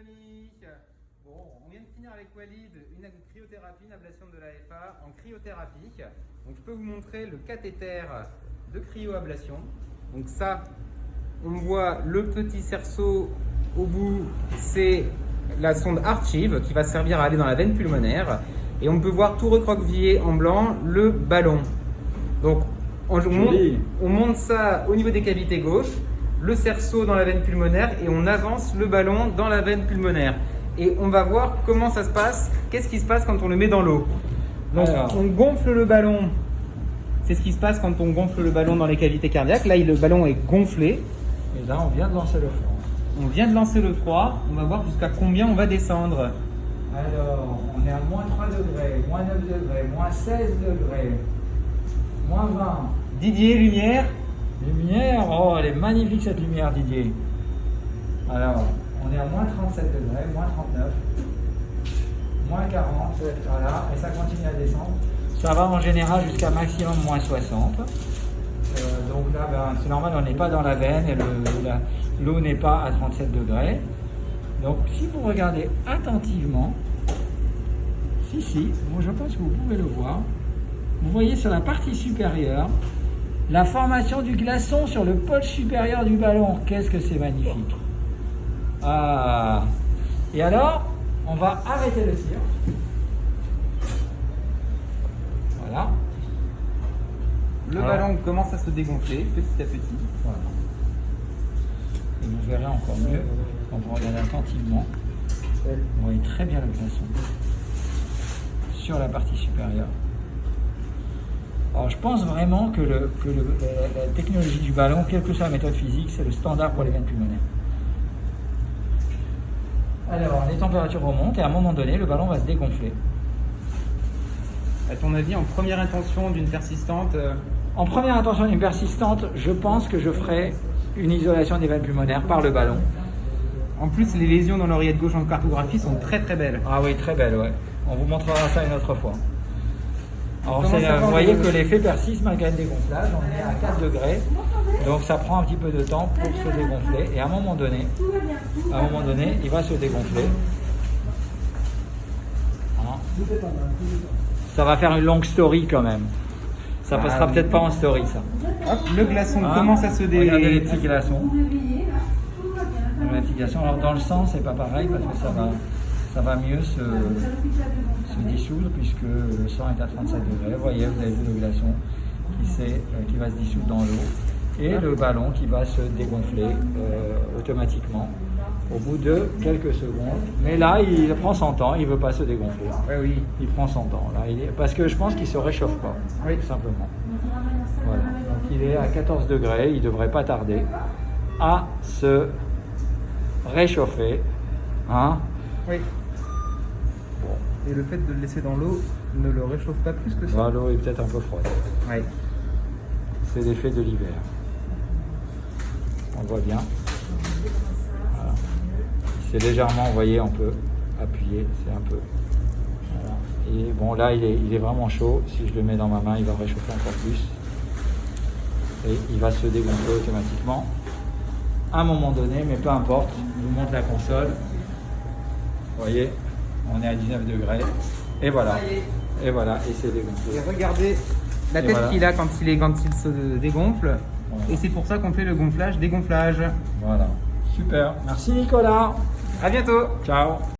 amis. Bon, on vient de finir avec Walid une cryothérapie, une ablation de l'AFA en cryothérapie. Donc je peux vous montrer le cathéter de cryoablation. Donc ça, on voit le petit cerceau au bout, c'est la sonde Archive qui va servir à aller dans la veine pulmonaire. Et on peut voir tout recroquevillé en blanc le ballon. Donc on monte ça au niveau des cavités gauches, le cerceau dans la veine pulmonaire et on avance le ballon dans la veine pulmonaire. Et on va voir comment ça se passe, qu'est-ce qui se passe quand on le met dans l'eau. Donc on gonfle le ballon, c'est ce qui se passe quand on gonfle le ballon dans les cavités cardiaques. Là, le ballon est gonflé. Et là, on vient de lancer le froid. On vient de lancer le froid, on va voir jusqu'à combien on va descendre. Alors, on est à moins 3 degrés, moins 9 degrés, moins 16 degrés, moins 20. Didier, lumière. Lumière, oh, elle est magnifique cette lumière, Didier. Alors, on est à moins 37 degrés, moins 39, moins 40, voilà, et ça continue à descendre. Ça va en général jusqu'à maximum moins 60. Donc là, ben, c'est normal, on n'est pas dans la veine et l'eau n'est pas à 37 degrés. Donc, si vous regardez attentivement, bon, je pense que vous pouvez le voir. Vous voyez sur la partie supérieure, la formation du glaçon sur le pôle supérieur du ballon. Qu'est-ce que c'est magnifique! Ah! Et alors, on va arrêter le tir. Voilà. Le ballon commence à se dégonfler petit à petit. Voilà. Et vous verrez encore mieux quand vous regardez attentivement. Vous voyez très bien le glaçon sur la partie supérieure. Alors je pense vraiment que la technologie du ballon, quelle que soit la méthode physique, c'est le standard pour les veines pulmonaires. Alors les températures remontent et à un moment donné, le ballon va se dégonfler. À ton avis, en première intention d'une persistante En première intention d'une persistante, je pense que je ferai une isolation des veines pulmonaires par le ballon. En plus, les lésions dans l'oreillette gauche en cartographie sont très très belles. Ah oui, très belle, ouais. On vous montrera ça une autre fois. Alors, vous voyez que l'effet persiste malgré le dégonflage. On est à 4 degrés, donc ça prend un petit peu de temps pour se dégonfler. Et à un moment donné, il va se dégonfler. Hein. Ça va faire une longue story quand même. Ça passera peut-être pas en story, ça. Hop, le glaçon commence à se dégonfler. Regardez les petits glaçons. Alors dans le sang, c'est pas pareil parce que ça va mieux se dissoudre puisque le sang est à 37 degrés. Vous voyez, vous avez vu le glaçon qui va se dissoudre dans l'eau et le ballon qui va se dégonfler automatiquement au bout de quelques secondes. Mais là, il prend son temps, il ne veut pas se dégonfler. Oui. Il prend son temps. Là, parce que je pense qu'il ne se réchauffe pas, tout simplement. Voilà. Donc il est à 14 degrés, il ne devrait pas tarder à se réchauffer. Hein? Oui. Bon. Et le fait de le laisser dans l'eau ne le réchauffe pas plus que ça. L'eau est peut-être un peu froide. Oui. C'est l'effet de l'hiver. On voit bien. Voilà. C'est légèrement, vous voyez, on peut appuyer, c'est un peu. Voilà. Et bon, là, il est vraiment chaud. Si je le mets dans ma main, il va réchauffer encore plus. Et il va se dégonfler automatiquement. À un moment donné, mais peu importe, je vous montre la console. Vous voyez, on est à 19 degrés. Et voilà. Et voilà, et c'est dégonflé. Et regardez la tête qu'il a quand il se dégonfle. Voilà. Et c'est pour ça qu'on fait le gonflage-dégonflage. Voilà. Super. Merci Nicolas. À bientôt. Ciao.